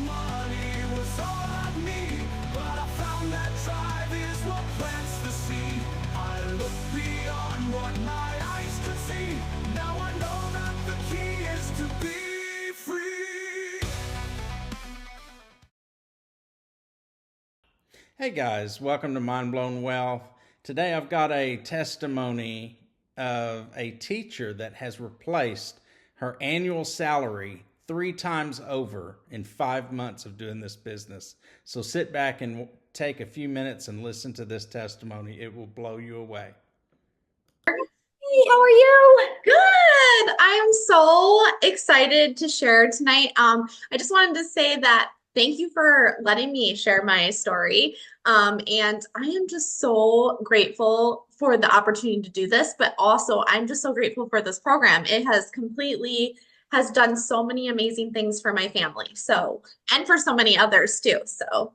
Money was all I need, but I found that drive is what plants the seed. I looked beyond what my eyes could see. Now I know that the key is to be free. Hey guys, welcome to Mind Blown Wealth. Today I've got a testimony of a teacher that has replaced her annual salary 3 times over in 5 months of doing this business. So sit back and take a few minutes and listen to this testimony. It will blow you away. Hey, how are you? Good. I am so excited to share tonight. I just wanted to say that thank you for letting me share my story. And I am just so grateful for the opportunity to do this, but also I'm just so grateful for this program. It has done so many amazing things for my family. So, and for so many others too. So,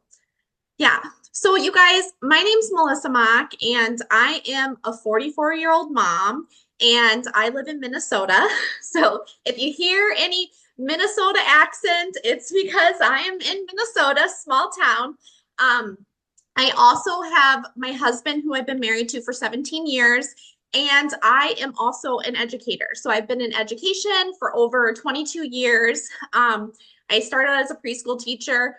yeah. So, you guys, my name's Melissa Mock, and I am a 44-year-old mom, and I live in Minnesota. So, if you hear any Minnesota accent, it's because I am in Minnesota, small town. Um, I also have my husband, who I've been married to for 17 years, and I am also an educator. So, I've been in education for over 22 years. I started as a preschool teacher,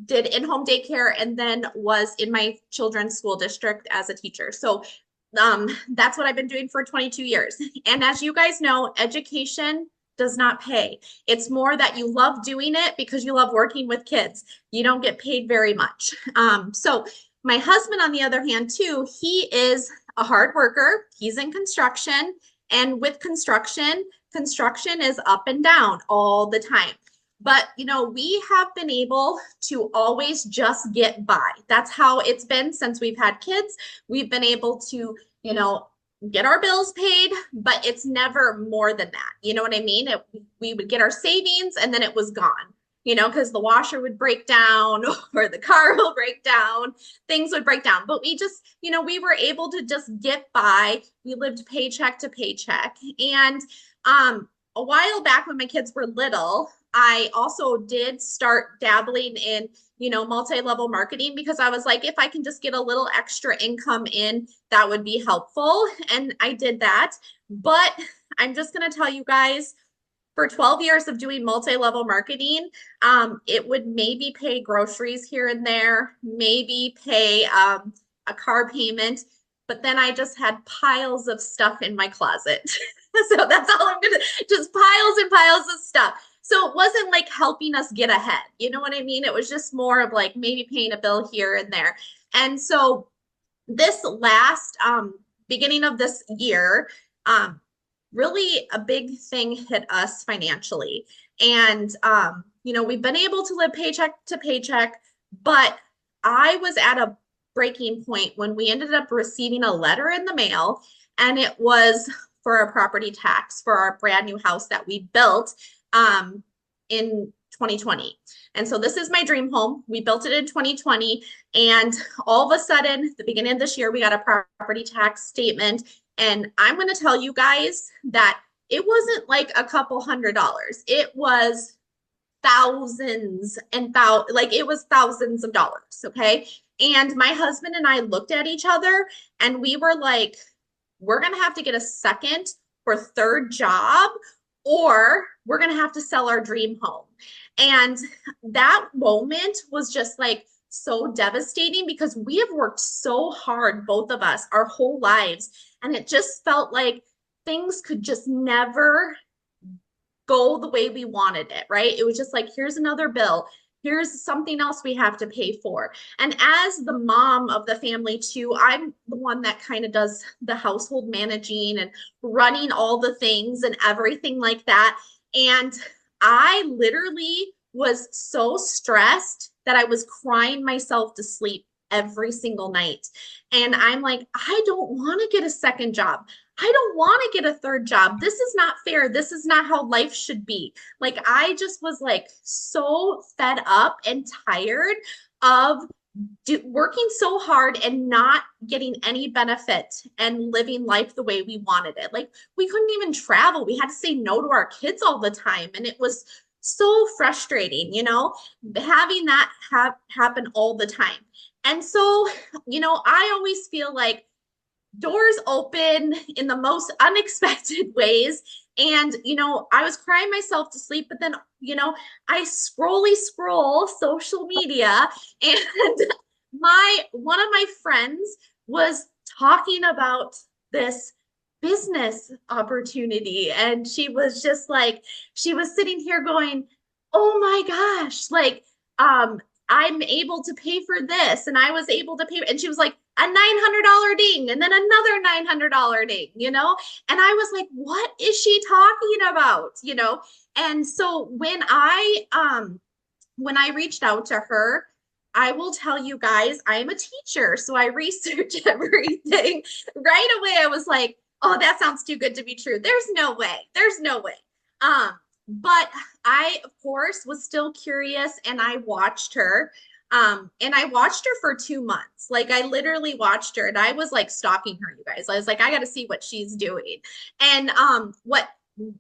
did in-home daycare, and then was in my children's school district as a teacher. So that's what I've been doing for 22 years. And as you guys know, education does not pay. It's more that you love doing it because you love working with kids. You don't get paid very much. So my husband, on the other hand, too, he is a hard worker. He's in construction. And with construction, construction is up and down all the time. But, we have been able to always just get by. That's how it's been since we've had kids. We've been able to, get our bills paid, but it's never more than that. You know what I mean? We would get our savings and then it was gone, because the washer would break down or the car will break down, things would break down. But we just, we were able to just get by. We lived paycheck to paycheck. And a while back when my kids were little, I also did start dabbling in, multi-level marketing, because I was like, if I can just get a little extra income in, that would be helpful. And I did that. But I'm just going to tell you guys, for 12 years of doing multi-level marketing, it would maybe pay groceries here and there, maybe pay a car payment, but then I just had piles of stuff in my closet. So that's all I'm gonna, just piles and piles of stuff. So it wasn't like helping us get ahead. You know what I mean? It was just more of like maybe paying a bill here and there. And so this last beginning of this year, really a big thing hit us financially. And we've been able to live paycheck to paycheck, but I was at a breaking point when we ended up receiving a letter in the mail, and it was for our property tax for our brand new house that we built in 2020. And so this is my dream home. We built it in 2020. And all of a sudden, the beginning of this year, we got a property tax statement. And I'm going to tell you guys that it wasn't like a couple $100. It was thousands and it was thousands of dollars. Okay. And my husband and I looked at each other and we were like, we're going to have to get a second or third job, or we're going to have to sell our dream home. And that moment was just like so devastating, because we have worked so hard, both of us, our whole lives. And it just felt like things could just never go the way we wanted it, right? It was just like, here's another bill. Here's something else we have to pay for. And as the mom of the family too, I'm the one that kind of does the household managing and running all the things and everything like that. And I literally was so stressed that I was crying myself to sleep every single night. And I'm like, I don't want to get a second job. I don't want to get a third job. This is not fair. This is not how life should be. Like, I just was like so fed up and tired of working so hard and not getting any benefit and living life the way we wanted it. Like, we couldn't even travel. We had to say no to our kids all the time. And it was so frustrating, having that happen all the time. And so, I always feel like doors open in the most unexpected ways. And, I was crying myself to sleep, but then, I scroll social media and one of my friends was talking about this business opportunity. And she was just like, she was sitting here going, oh my gosh, like, I'm able to pay for this. And I was able to pay. And she was like, a $900 ding and then another $900 ding, And I was like, what is she talking about? And so when I reached out to her, I will tell you guys, I am a teacher. So I researched everything right away. I was like, oh, that sounds too good to be true. There's no way. There's no way. But I, of course, was still curious and I watched her. And I watched her for 2 months. Like I literally watched her and I was like stalking her, you guys. I was like, I got to see what she's doing. And what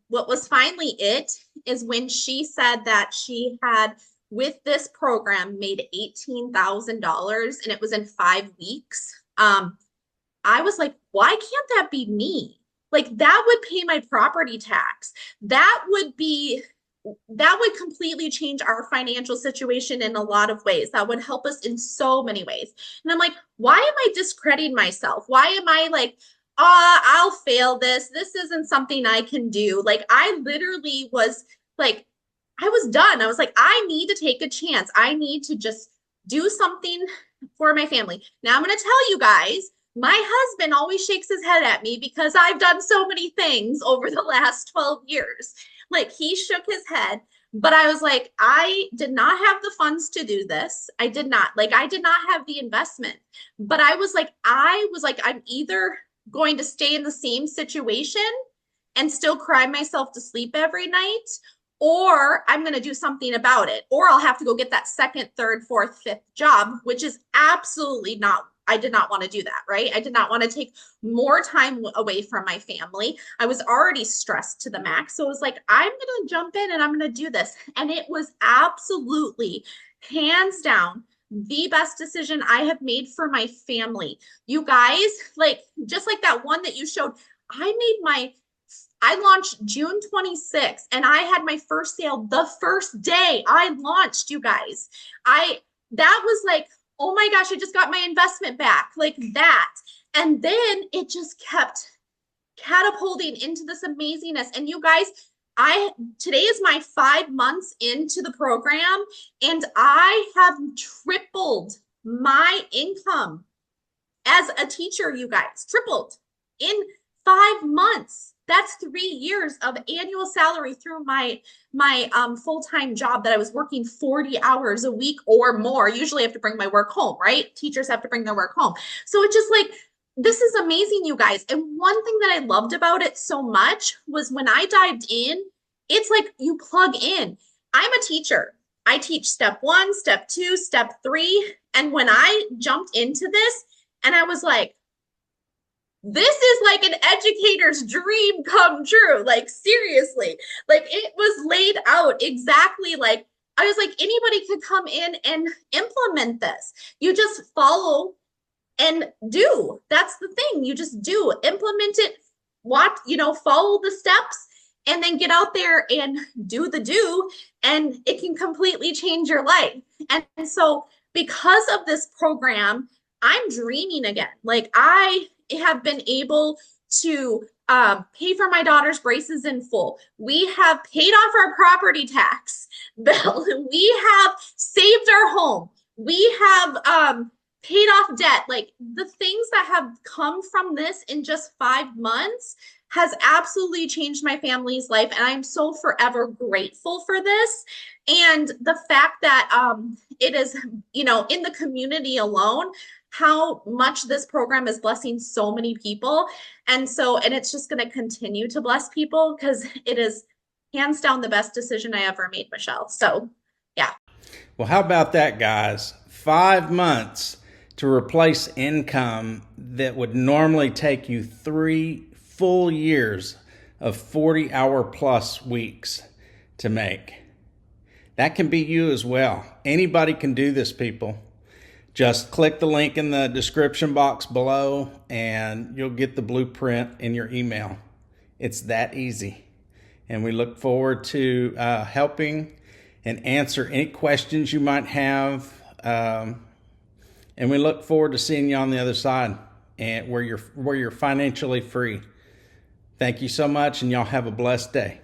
was finally it is when she said that she had with this program made $18,000 and it was in 5 weeks. I was like, why can't that be me? Like that would pay my property tax. That would completely change our financial situation in a lot of ways. That would help us in so many ways. And I'm like, why am I discrediting myself? Why am I like, I'll fail this. This isn't something I can do. Like I literally was like, I was done. I was like, I need to take a chance. I need to just do something for my family. Now I'm going to tell you guys, my husband always shakes his head at me because I've done so many things over the last 12 years. Like he shook his head, but I was like, I did not have the funds to do this. I did not have the investment, but I was like, I'm either going to stay in the same situation and still cry myself to sleep every night, or I'm going to do something about it, or I'll have to go get that second, third, fourth, fifth job, which is absolutely not, I did not want to do that, right? I did not want to take more time away from my family. I was already stressed to the max. So it was like, I'm going to jump in and I'm going to do this. And it was absolutely hands down the best decision I have made for my family. You guys, like, just like that one that you showed, I launched June 26th and I had my first sale the first day I launched, you guys. That was like, oh my gosh, I just got my investment back, like that. And then it just kept catapulting into this amazingness. And you guys, today is my 5 months into the program and I have tripled my income as a teacher, you guys, tripled in 5 months. That's 3 years of annual salary through my full-time job that I was working 40 hours a week or more. Usually I have to bring my work home, right? Teachers have to bring their work home. So it's just like, this is amazing, you guys. And one thing that I loved about it so much was when I dived in, it's like you plug in. I'm a teacher. I teach step 1, step 2, step 3. And when I jumped into this and I was like, this is like an educator's dream come true. Like seriously, like it was laid out exactly like, I was like, anybody could come in and implement this. You just follow and do. That's the thing. You just do, implement it, follow the steps and then get out there and do the do. And it can completely change your life. And so because of this program, I'm dreaming again. Like I have been able to pay for my daughter's braces in full. We have paid off our property tax bill. We have saved our home. We have paid off debt. Like the things that have come from this in just 5 months has absolutely changed my family's life. And I'm so forever grateful for this. And the fact that it is, in the community alone, how much this program is blessing so many people. And it's just going to continue to bless people because it is hands down the best decision I ever made, Michelle. So, yeah. Well, how about that, guys? 5 months to replace income that would normally take you 3 full years of 40-hour plus weeks to make. That can be you as well. Anybody can do this, people. Just click the link in the description box below and you'll get the blueprint in your email. It's that easy. And we look forward to helping and answer any questions you might have. And we look forward to seeing you on the other side and where you're financially free. Thank you so much, and y'all have a blessed day.